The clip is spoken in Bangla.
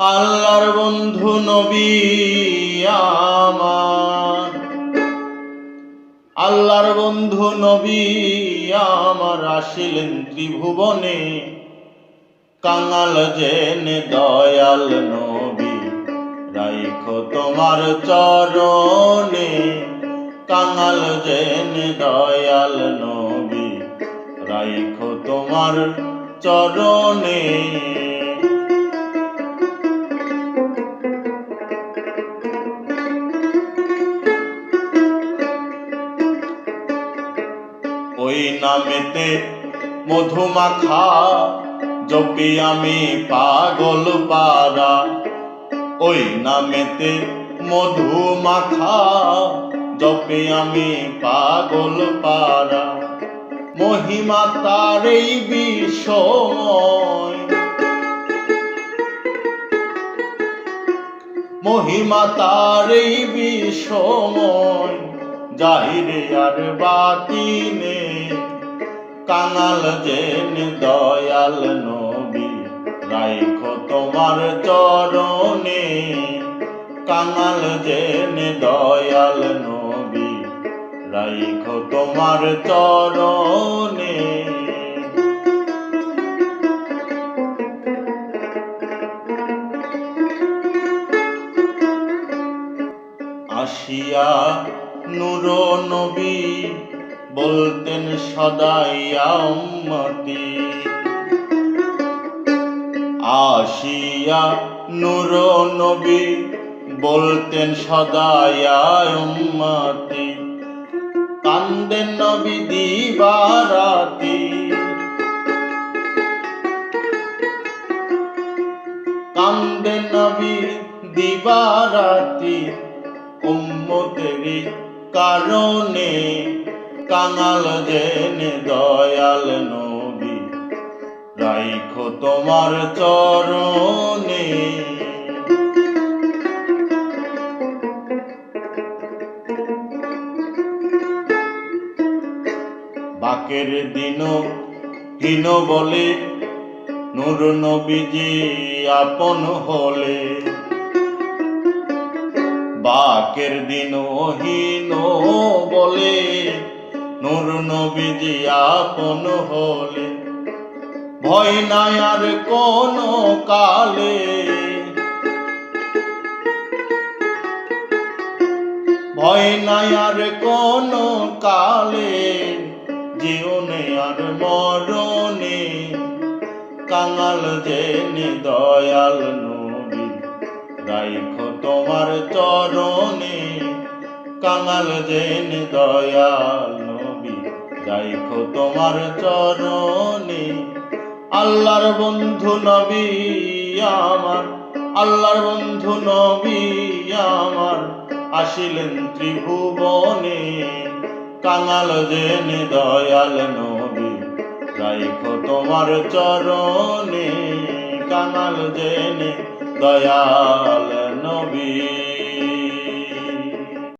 আল্লাহর বন্ধু নবী আমার, আল্লাহর বন্ধু নবী আমার আসিলেন ত্রিভুবনে। কাঙাল জেনে দয়াল নবী রাইখো তোমার চরণে। কাঙাল জেনে দয়াল নবী রাইখো তোমার চরণে। ওই নামেতে মধুমাখা জপি আমি পাগল পারা। ওই নামেতে মধুমাখা জপি আমি পাগল পারা। মহিমা তার এই বিষয়, মহিমা তার এই বিষয় জাহিরে আর বাতিনে। কাঙাল জেনে দয়াল নবী রাইখো তোমার চরণে। কাঙাল জেনে দয়াল নবী রাইখো তোমার চরণে। আসিয়া নূর নবী বলতেন সদাই উম্মতি। আসিয়া নূর নবী বলতেন সদাই উম্মতি। কান্দেন নবী দিবারাতি, কান্দেন নবী দিবারাতি উম্মতেরই কারণে। কাঙাল জেনে দয়াল নবী রাইখো তোমার চরণে। বাকের দিন হীন বলে নূর নবীজি আপন হলে। বাকের দিন হীন বলে নূর নবীজি আপন হলে। ভয় নাই আর কোন কালে, ভয় নাই আর কোন কালে। জীবনে আর মরণে কাঙাল জেনে দয়াল নবী রাইখো তোমার চরণে। কাঙাল জেনে দয়াল নবী রাইখো তোমার চরণে। আল্লাহর বন্ধু নবী আমার, আল্লাহর বন্ধু নবী আমার আসিলেন ত্রিভুবনে। কাঙাল জেনে দয়াল নবী রাইখো তোমার চরণে। কাঙাল জেনে দয়াল নবী।